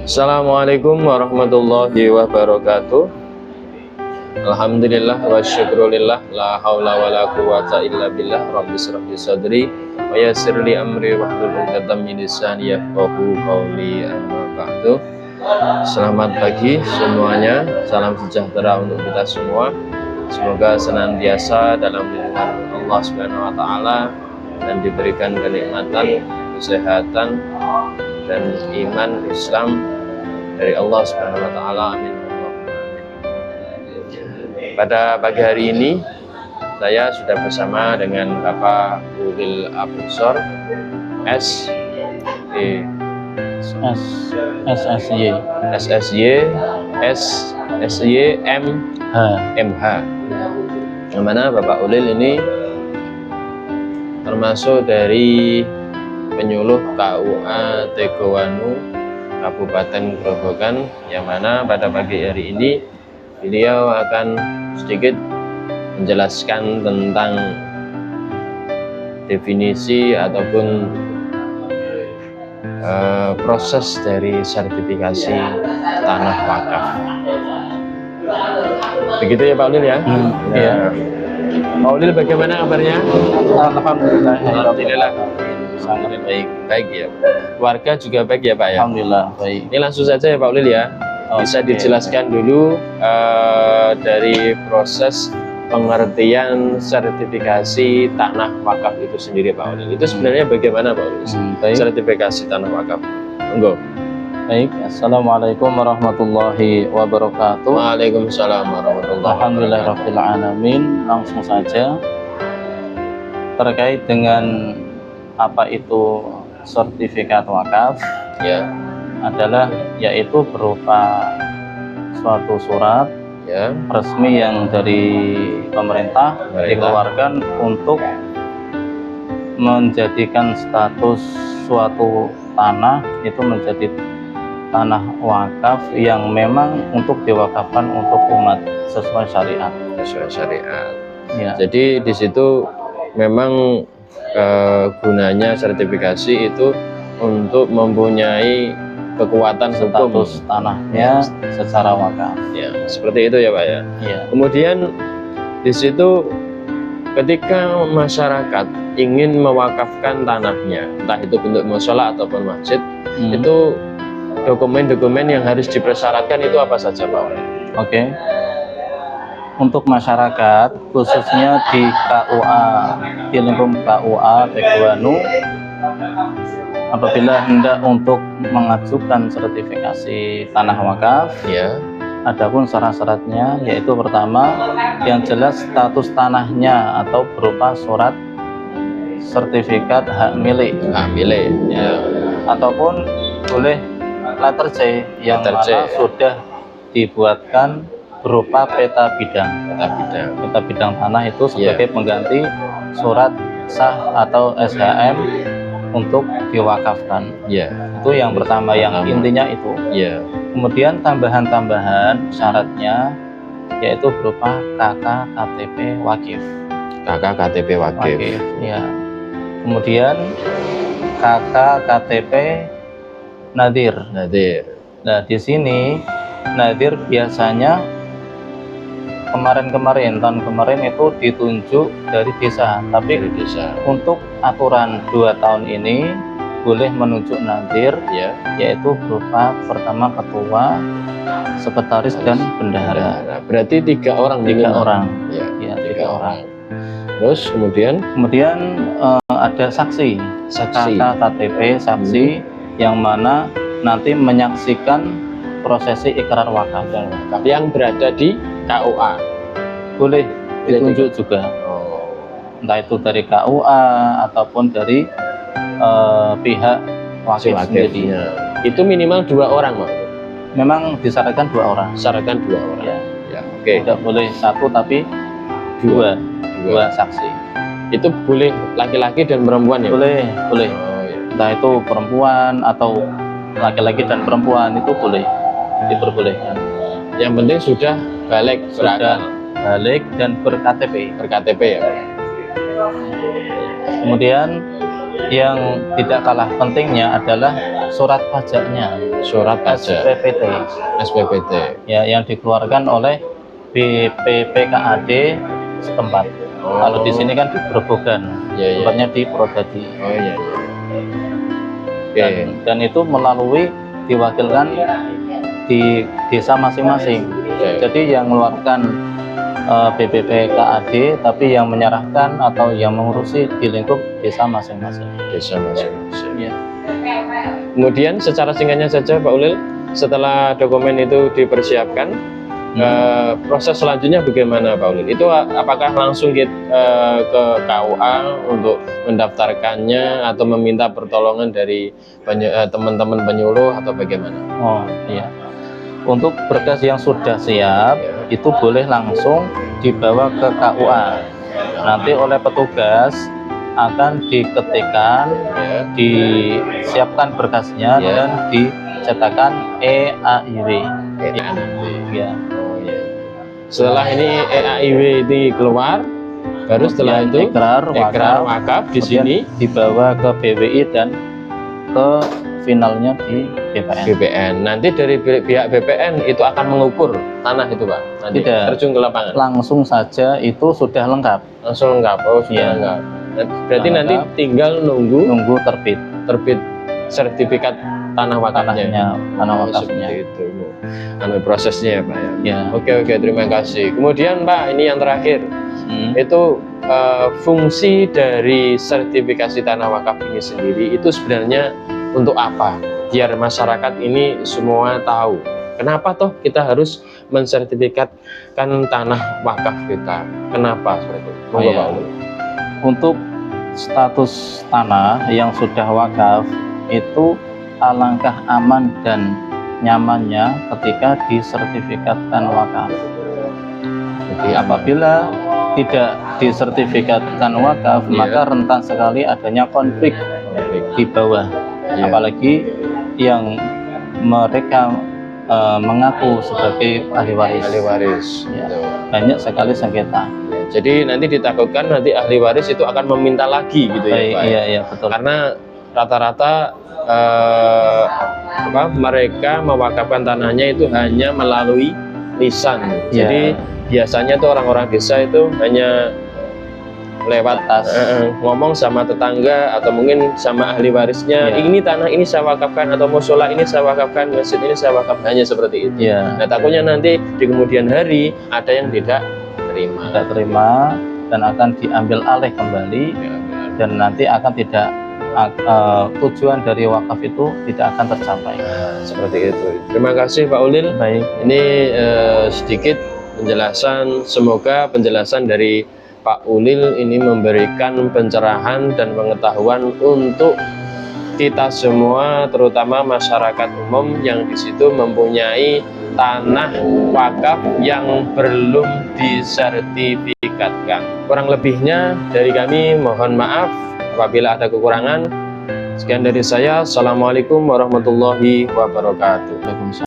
Assalamualaikum warahmatullahi wabarakatuh. Alhamdulillah wa syukrulillah, la haula wa la quwata illa billah. Rabbi shrah li sadri wa yassir li amri wahlul 'uqdatam min lisani yafqahu qawli. Amma ba'du. Selamat pagi semuanya. Salam sejahtera untuk kita semua. Semoga senantiasa dalam lindungan Allah Subhanahu wa taala dan diberikan kenikmatan, kesehatan dan iman Islam dari Allah Subhanahu wa taala. Amin. Pada pagi hari ini saya sudah bersama dengan Bapak Ulil Absor SSY MH, yang mana Bapak Ulil ini termasuk dari penyuluh KUA Tegowanu Kabupaten Grobogan, yang mana pada pagi hari ini beliau akan sedikit menjelaskan tentang definisi ataupun proses dari sertifikasi tanah wakaf. Begitu ya Pak Ulil ya? Iya. Pak Ulil bagaimana kabarnya? Alhamdulillah. Alhamdulillah. Sangat baik ya. Keluarga juga baik ya Pak ya? Alhamdulillah baik. Ini langsung saja ya Pak Ulil ya. Bisa dijelaskan dulu dari proses pengertian sertifikasi tanah wakaf itu sendiri Pak Ulil. Itu sebenarnya bagaimana Pak Ulil? Sertifikasi tanah wakaf. Monggo. Baik, assalamualaikum warahmatullahi wabarakatuh. Waalaikumsalam warahmatullahi wabarakatuh. Alhamdulillahirabbil alamin. Langsung saja terkait dengan apa itu sertifikat wakaf Ya, adalah yaitu berupa suatu surat ya, resmi yang dari pemerintah dikeluarkan untuk menjadikan status suatu tanah itu menjadi tanah wakaf yang memang untuk diwakafkan untuk umat sesuai syariat. sesuai syariat. Ya. Jadi di situ memang gunanya sertifikasi itu untuk mempunyai kekuatan hukum Status tanahnya secara wakaf. ya, seperti itu ya Pak ya. Ya. Kemudian di situ ketika masyarakat ingin mewakafkan tanahnya, entah itu bentuk mushola ataupun masjid, itu dokumen-dokumen yang harus dipersyaratkan itu apa saja Pak? Oke. Untuk masyarakat khususnya di KUA, di lingkup KUA Tegowanu, apabila hendak untuk mengajukan sertifikasi tanah wakaf, Ya, adapun syarat-syaratnya yaitu pertama yang jelas status tanahnya atau berupa surat sertifikat hak milik, ya, ataupun boleh letter C yang Letter C. mana sudah dibuatkan berupa peta bidang. Peta bidang tanah itu sebagai pengganti surat sah atau SHM untuk diwakafkan. ya, Itu yang pertama, yang intinya itu. ya, Kemudian tambahan-tambahan syaratnya yaitu berupa KK KTP wakif. kakak KTP wakif. Ya. Kemudian KK KTP nadir. Nah, di sini nadir biasanya tahun kemarin itu ditunjuk dari desa, tapi Dari desa. untuk aturan 2 tahun ini boleh menunjuk nadir, Ya, yaitu berupa pertama ketua, sekretaris dan bendahara. nah, berarti 3 orang. 3 orang. Ya, Ya, 3 3 orang. Terus kemudian ada saksi, saksi. KK KTP saksi yang mana nanti menyaksikan prosesi ikrar wakaf. yang berada di KUA. Boleh ditunjuk juga, Oh, entah itu dari KUA ataupun dari pihak wakif sendiri. wakilnya. Itu minimal 2 orang, Pak. Memang disyaratkan 2 orang. Syaratkan 2 orang. Ya. Ya, oke. Tidak boleh 1 tapi 2 saksi. Itu boleh laki-laki dan perempuan ya? Boleh. Oh, ya. Entah itu perempuan atau laki-laki dan perempuan itu boleh diperbolehkan. Yang penting sudah balik Sudah balik dan ber-KTP. ber-KTP ya, Pak. Kemudian yang tidak kalah pentingnya adalah surat pajaknya, Surat pajak SPPT, SPPT. ya, yang dikeluarkan oleh BPPKAD setempat. Oh. Kalau di sini kan di Grobogan, Iya, iya. tempatnya di Purwodadi. Oh iya. Oke. Dan itu melalui diwakilkan di desa masing-masing. Oke. Jadi yang mengeluarkan BPPKAD, tapi yang menyerahkan atau yang mengurusi di lingkup desa masing-masing. Desa masing-masing. Ya. Kemudian secara singkatnya saja Pak Ulil, setelah dokumen itu dipersiapkan, proses selanjutnya bagaimana Pak Ulil? Itu apakah langsung ke KUA untuk mendaftarkannya atau meminta pertolongan dari teman-teman penyuluh atau bagaimana? Oh iya. Untuk berkas yang sudah siap itu boleh langsung dibawa ke KUA. Nanti oleh petugas akan diketikkan, disiapkan berkasnya dan dicetakkan EAIW. Ya. Setelah ini EAIW ini keluar, baru setelah itu ikrar wakaf di sini dibawa ke BWI dan ke finalnya di BPN. BPN. Nanti dari pihak BPN itu akan mengukur tanah itu Pak. Nanti Tidak. terjun ke lapangan. Langsung saja itu sudah lengkap. Langsung lengkap. Oh sudah lengkap. Berarti nanti tinggal nunggu terbit sertifikat tanah wakafnya. Tanah wakafnya. Seperti itu. Prosesnya ya Pak ya. Ya. Oke, terima kasih. Kemudian Pak, ini yang terakhir. Itu fungsi dari sertifikasi tanah wakaf ini sendiri itu sebenarnya untuk apa? Biar masyarakat ini semua tahu. Kenapa toh kita harus mensertifikatkan tanah wakaf kita? Kenapa seperti itu? Monggo Pak Ulil. Untuk status tanah yang sudah wakaf itu alangkah aman dan nyamannya ketika disertifikatkan wakaf. Jadi apabila tidak disertifikatkan wakaf, maka rentan sekali adanya konflik di bawah. Apalagi yang mereka mengaku sebagai ahli waris. Ya. Banyak sekali sengketa. Jadi nanti ditakutkan nanti ahli waris itu akan meminta lagi gitu ya Pak. Iya, betul. Karena rata-rata mereka mewakafkan tanahnya itu hanya melalui lisan. Jadi biasanya tuh orang-orang desa itu hanya lewat ngomong sama tetangga atau mungkin sama ahli warisnya, ini tanah ini saya wakafkan, atau musola ini saya wakafkan, masjid ini saya wakafkan, hanya seperti itu. Nah takutnya nanti di kemudian hari ada yang tidak terima dan akan diambil alih kembali, dan nanti akan tidak tujuan dari wakaf itu tidak akan tercapai. Seperti itu. Terima kasih Pak Ulil. Baik. Ini sedikit penjelasan, semoga penjelasan dari Pak Ulil ini memberikan pencerahan dan pengetahuan untuk kita semua, terutama masyarakat umum yang di situ mempunyai tanah wakaf yang belum disertifikatkan. Kurang lebihnya dari kami mohon maaf apabila ada kekurangan. Sekian dari saya. Assalamualaikum warahmatullahi wabarakatuh.